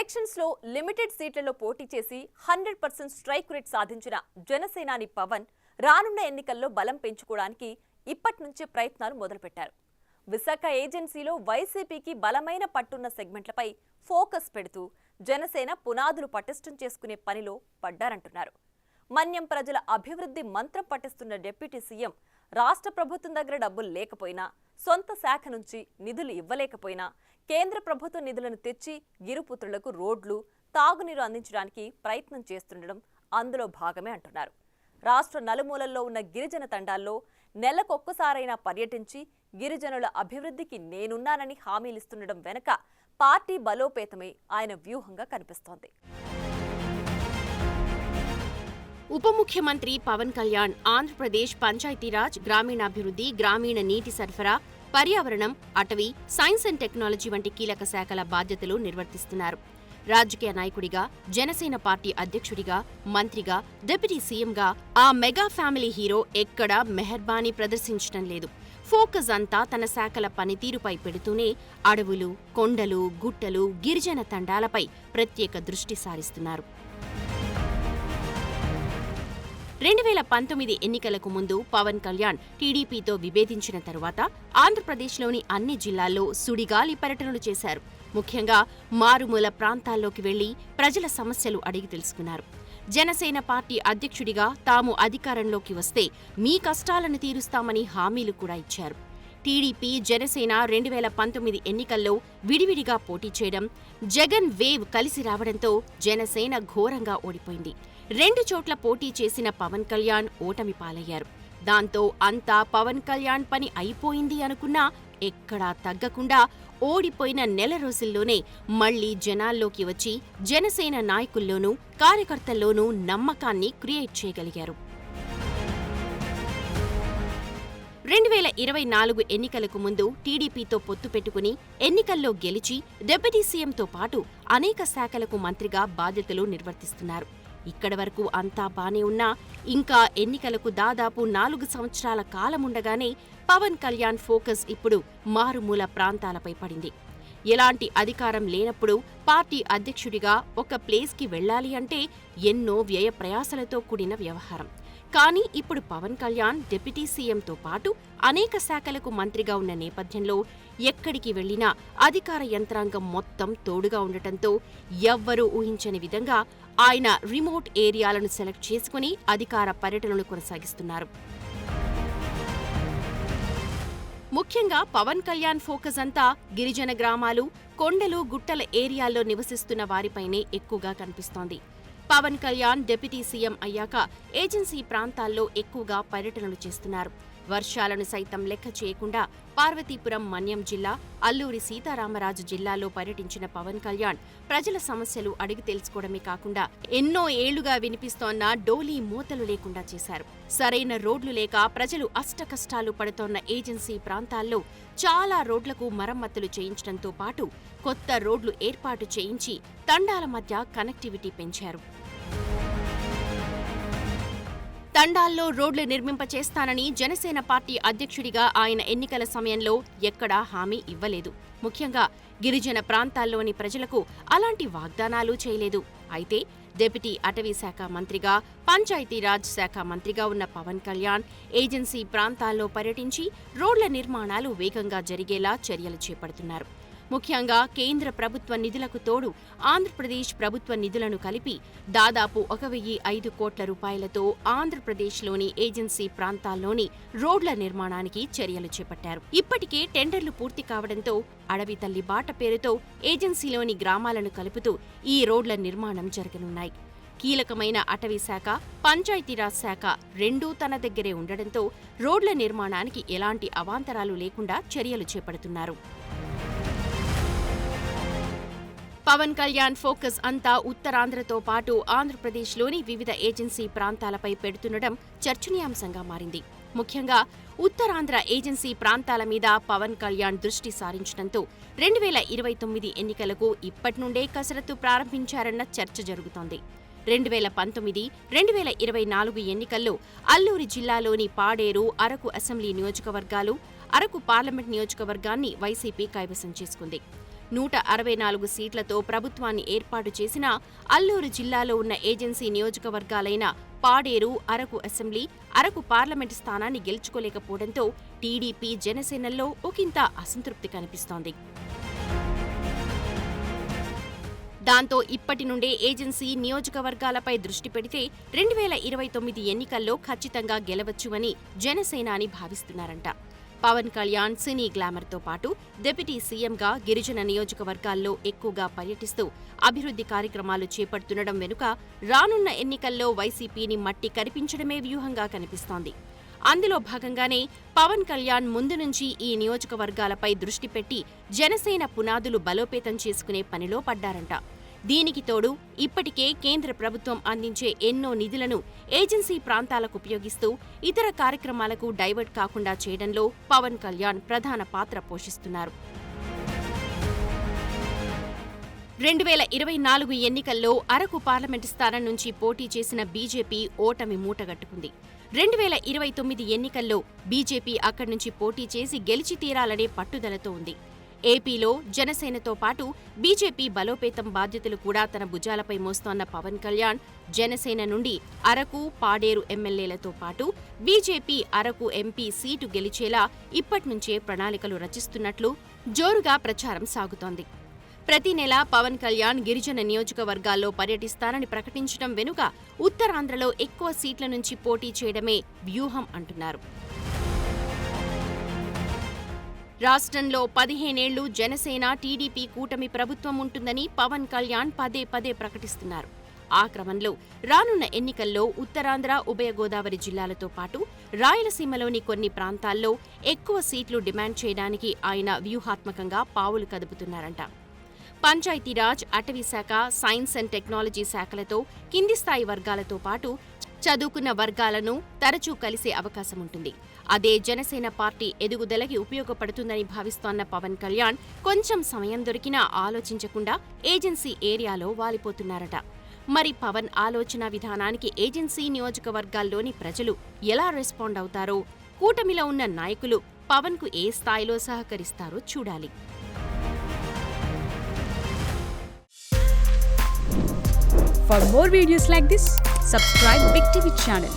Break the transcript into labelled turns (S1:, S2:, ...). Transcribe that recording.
S1: Elections లో limited సీట్లలో పోటీ చేసి 100% స్ట్రైక్ రేట్ సాధించిన జనసేనాని పవన్ రానున్న ఎన్నికల్లో బలం పెంచుకోవడానికి ఇప్పటి నుంచే ప్రయత్నాలు మొదలుపెట్టారు. విశాఖ ఏజెన్సీలో వైసీపీకి బలమైన పట్టున్న సెగ్మెంట్లపై ఫోకస్ పెడుతూ జనసేన పునాదులు పటిష్టం చేసుకునే పనిలో పడ్డారంటున్నారు. మన్యం ప్రజల అభివృద్ధి మంత్రం పట్టిస్తున్న డిప్యూటీ సీఎం రాష్ట్ర ప్రభుత్వం దగ్గర డబ్బులు లేకపోయినా, సొంత శాఖ నుంచి నిధులు ఇవ్వలేకపోయినా కేంద్ర ప్రభుత్వ నిధులను తెచ్చి గిరిపుత్రులకు రోడ్లు, తాగునీరు అందించడానికి ప్రయత్నం చేస్తుండడం అందులో భాగమే అంటున్నారు. రాష్ట్ర నలుమూలల్లో ఉన్న గిరిజన తండాల్లో నెలకొక్కసారైనా పర్యటించి గిరిజనుల అభివృద్ధికి నేనున్నానని హామీలిస్తుండడం వెనుక పార్టీ బలోపేతమే ఆయన వ్యూహంగా కనిపిస్తోంది.
S2: ఉప ముఖ్యమంత్రి పవన్ కళ్యాణ్ ఆంధ్రప్రదేశ్ పంచాయతీరాజ్, గ్రామీణాభివృద్ధి, గ్రామీణ నీటి సరఫరా, పర్యావరణం, అటవీ, సైన్స్ అండ్ టెక్నాలజీ వంటి కీలక శాఖల బాధ్యతలు నిర్వర్తిస్తున్నారు. రాజకీయ నాయకుడిగా, జనసేన పార్టీ అధ్యక్షుడిగా, మంత్రిగా, డిప్యూటీ సీఎంగా ఆ మెగా ఫ్యామిలీ హీరో ఎక్కడా మెహర్బానీ ప్రదర్శించడం లేదు. ఫోకస్ అంతా తన శాఖల పనితీరుపై పెడుతూనే అడవులు, కొండలు, గుట్టలు, గిరిజన తండాలపై ప్రత్యేక దృష్టి సారిస్తున్నారు. 2019 ఎన్నికలకు ముందు పవన్ కళ్యాణ్ టీడీపీతో విభేదించిన తరువాత ఆంధ్రప్రదేశ్లోని అన్ని జిల్లాల్లో సుడిగాలి పర్యటనలు చేశారు. ముఖ్యంగా మారుమూల ప్రాంతాల్లోకి వెళ్లి ప్రజల సమస్యలు అడిగి తెలుసుకున్నారు. జనసేన పార్టీ అధ్యక్షుడిగా తాము అధికారంలోకి వస్తే మీ కష్టాలను తీరుస్తామని హామీలు కూడా ఇచ్చారు. టీడీపీ, జనసేన 2019 ఎన్నికల్లో విడివిడిగా పోటీ చేయడం, జగన్ వేవ్ కలిసి రావడంతో జనసేన ఘోరంగా ఓడిపోయింది. 2 చోట్ల పోటీ చేసిన పవన్ కళ్యాణ్ ఓటమి పాలయ్యారు. దాంతో అంతా పవన్ కళ్యాణ్ పని అయిపోయింది అనుకున్నా ఎక్కడా తగ్గకుండా ఓడిపోయిన నెల రోజుల్లోనే మళ్లీ జనాల్లోకి వచ్చి జనసేన నాయకుల్లోనూ, కార్యకర్తల్లోనూ నమ్మకాన్ని క్రియేట్ చేయగలిగారు. 2024 ఎన్నికలకు ముందు టీడీపీతో పొత్తు పెట్టుకుని ఎన్నికల్లో గెలిచి డిప్యూటీ సీఎంతో పాటు అనేక శాఖలకు మంత్రిగా బాధ్యతలు నిర్వర్తిస్తున్నారు. ఇక్కడి వరకు అంతా బానే ఉన్నా ఇంకా ఎన్నికలకు దాదాపు 4 సంవత్సరాల కాలముండగానే పవన్ కళ్యాణ్ ఫోకస్ ఇప్పుడు మారుమూల ప్రాంతాలపై పడింది. ఎలాంటి అధికారం లేనప్పుడు పార్టీ అధ్యక్షుడిగా ఒక ప్లేస్కి వెళ్లాలి అంటే ఎన్నో వ్యయ ప్రయాసలతో కూడిన వ్యవహారం. కానీ ఇప్పుడు పవన్ కళ్యాణ్ డిప్యూటీ సీఎంతో పాటు అనేక శాఖలకు మంత్రిగా ఉన్న నేపథ్యంలో ఎక్కడికి వెళ్లినా అధికార యంత్రాంగం మొత్తం తోడుగా ఉండటంతో ఎవ్వరూ ఊహించని విధంగా ఆయన రిమోట్ ఏరియాలను సెలెక్ట్ చేసుకుని అధికార పర్యటనలు కొనసాగిస్తున్నారు. ముఖ్యంగా పవన్ కళ్యాణ్ ఫోకస్ అంతా గిరిజన గ్రామాలు, కొండలు, గుట్టల ఏరియాల్లో నివసిస్తున్న వారిపైనే ఎక్కువగా కనిపిస్తోంది. పవన్ కళ్యాణ్ డిప్యూటీ సీఎం అయ్యాక ఏజెన్సీ ప్రాంతాల్లో ఎక్కువగా పర్యటనలు చేస్తున్నారు. వర్షాలను సైతం లెక్క చేయకుండా పార్వతీపురం, మన్యం జిల్లా, అల్లూరి సీతారామరాజు జిల్లాలో పర్యటించిన పవన్ కళ్యాణ్ ప్రజల సమస్యలు అడిగి తెలుసుకోవడమే కాకుండా ఎన్నో ఏళ్లుగా వినిపిస్తోన్న డోలీ మూతలు లేకుండా చేశారు. సరైన రోడ్లు లేక ప్రజలు అష్టకష్టాలు పడుతోన్న ఏజెన్సీ ప్రాంతాల్లో చాలా రోడ్లకు మరమ్మతులు చేయించడంతో పాటు కొత్త రోడ్లు ఏర్పాటు చేయించి తండాల మధ్య కనెక్టివిటీ పెంచారు. తండాల్లో రోడ్లు నిర్మింపచేస్తానని జనసేన పార్టీ అధ్యక్షుడిగా ఆయన ఎన్నికల సమయంలో ఎక్కడా హామీ ఇవ్వలేదు. ముఖ్యంగా గిరిజన ప్రాంతాల్లోని ప్రజలకు అలాంటి వాగ్దానాలు చేయలేదు. అయితే డిప్యూటీ అటవీ శాఖ మంత్రిగా, పంచాయతీరాజ్ శాఖ మంత్రిగా ఉన్న పవన్ కళ్యాణ్ ఏజెన్సీ ప్రాంతాల్లో పర్యటించి రోడ్ల నిర్మాణాలు వేగంగా జరిగేలా చర్యలు చేపడుతున్నారు. ముఖ్యంగా కేంద్ర ప్రభుత్వ నిధులకు తోడు ఆంధ్రప్రదేశ్ ప్రభుత్వ నిధులను కలిపి దాదాపు 1,005 కోట్ల రూపాయలతో ఆంధ్రప్రదేశ్లోని ఏజెన్సీ ప్రాంతాల్లోని రోడ్ల నిర్మాణానికి చర్యలు చేపట్టారు. ఇప్పటికే టెండర్లు పూర్తి కావడంతో అడవి తల్లి బాట పేరుతో ఏజెన్సీలోని గ్రామాలను కలుపుతూ ఈ రోడ్ల నిర్మాణం జరగనున్నాయి. కీలకమైన అటవీ శాఖ, పంచాయతీరాజ్ శాఖ రెండూ తన దగ్గరే ఉండడంతో రోడ్ల నిర్మాణానికి ఎలాంటి అవాంతరాలు లేకుండా చర్యలు చేపడుతున్నారు. పవన్ కళ్యాణ్ ఫోకస్ అంతా ఉత్తరాంధ్రతో పాటు ఆంధ్రప్రదేశ్లోని వివిధ ఏజెన్సీ ప్రాంతాలపై పెడుతుండడం చర్చనీయాంశంగా మారింది. ముఖ్యంగా ఉత్తరాంధ్ర ఏజెన్సీ ప్రాంతాల మీద పవన్ కళ్యాణ్ దృష్టి సారించడంతో 2029 ఎన్నికలకు ఇప్పటి నుండే కసరత్తు ప్రారంభించారన్న చర్చ జరుగుతోంది. 2019, 2024 ఎన్నికల్లో అల్లూరి జిల్లాలోని పాడేరు, అరకు అసెంబ్లీ నియోజకవర్గాలు, అరకు పార్లమెంట్ నియోజకవర్గాన్ని వైసీపీ కైవసం చేసుకుంది. 164 సీట్లతో ప్రభుత్వాన్ని ఏర్పాటు చేసిన అల్లూరు జిల్లాలో ఉన్న ఏజెన్సీ నియోజకవర్గాలైన పాడేరు, అరకు అసెంబ్లీ, అరకు పార్లమెంటు స్థానాన్ని గెలుచుకోలేకపోవడంతో టీడీపీ, జనసేనల్లో ఒకంత అసంతృప్తి కనిపిస్తోంది. దాంతో ఇప్పటి నుండే ఏజెన్సీ నియోజకవర్గాలపై దృష్టి పెడితే 2029 ఎన్నికల్లో ఖచ్చితంగా గెలవచ్చువని జనసేనాని భావిస్తున్నారంట. పవన్ కళ్యాణ్ సినీ గ్లామర్తో పాటు డిప్యూటీ సీఎంగా గిరిజన నియోజకవర్గాల్లో ఎక్కువగా పర్యటిస్తూ అభివృద్ధి కార్యక్రమాలు చేపడుతుండడం వెనుక రానున్న ఎన్నికల్లో వైసీపీని మట్టి కరిపించడమే వ్యూహంగా కనిపిస్తోంది. అందులో భాగంగానే పవన్ కళ్యాణ్ ముందు నుంచి ఈ నియోజకవర్గాలపై దృష్టి పెట్టి జనసేన పునాదులు బలోపేతం చేసుకునే పనిలో పడ్డారంట. దీనికి తోడు ఇప్పటికే కేంద్ర ప్రభుత్వం అందించే ఎన్నో నిధులను ఏజెన్సీ ప్రాంతాలకు ఉపయోగిస్తూ ఇతర కార్యక్రమాలకు డైవర్ట్ కాకుండా చేయడంలో పవన్ కళ్యాణ్ ప్రధాన పాత్ర పోషిస్తున్నారు. 2024 ఎన్నికల్లో అరకు పార్లమెంటు స్థానం నుంచి పోటీ చేసిన బీజేపీ ఓటమి మూటగట్టుకుంది. 2029 ఎన్నికల్లో బీజేపీ అక్కడి నుంచి పోటీ చేసి గెలిచి తీరాలనే పట్టుదలతో ఉంది. ఏపీలో జనసేనతో పాటు బీజేపీ బలోపేతం బాధ్యతలు కూడా తన భుజాలపై మోస్తోన్న పవన్ కళ్యాణ్ జనసేన నుండి అరకు, పాడేరు ఎమ్మెల్యేలతో పాటు బీజేపీ అరకు ఎంపీ సీటు గెలిచేలా ఇప్పట్నుంచే ప్రణాళికలు రచిస్తున్నట్లు జోరుగా ప్రచారం సాగుతోంది. ప్రతి నెల పవన్ కళ్యాణ్ గిరిజన నియోజకవర్గాల్లో పర్యటిస్తారని ప్రకటించడం వెనుక ఉత్తరాంధ్రలో ఎక్కువ సీట్ల నుంచి పోటీ చేయడమే వ్యూహం అంటున్నారు. రాష్ట్రంలో 15 ఏళ్లు జనసేన, టీడీపీ కూటమి ప్రభుత్వం ఉంటుందని పవన్ కళ్యాణ్ పదే పదే ప్రకటిస్తున్నారు. ఆ క్రమంలో రానున్న ఎన్నికల్లో ఉత్తరాంధ్ర, ఉభయ గోదావరి జిల్లాలతో పాటు రాయలసీమలోని కొన్ని ప్రాంతాల్లో ఎక్కువ సీట్లు డిమాండ్ చేయడానికి ఆయన వ్యూహాత్మకంగా పావులు కదుపుతున్నారంట. పంచాయతీరాజ్, అటవీశాఖ, సైన్స్ అండ్ టెక్నాలజీ శాఖలతో కింది స్థాయి వర్గాలతో పాటు చదువుకున్న వర్గాలను తరచూ కలిసే అవకాశం ఉంటుంది. అదే జనసేన పార్టీ ఎదుగుదలకి ఉపయోగపడుతుందని భావిస్తోన్న పవన్ కళ్యాణ్ కొంచెం సమయం దొరికినా ఆలోచించకుండా ఏజెన్సీ ఏరియాలో వాలిపోతున్నారట. మరి పవన్ ఆలోచన విధానానికి ఏజెన్సీ నియోజకవర్గాల్లోని ప్రజలు ఎలా రెస్పాండ్ అవుతారో, కూటమిలో ఉన్న నాయకులు పవన్కు ఏ స్థాయిలో సహకరిస్తారో చూడాలి.
S3: For more videos like this, subscribe Big TV channel.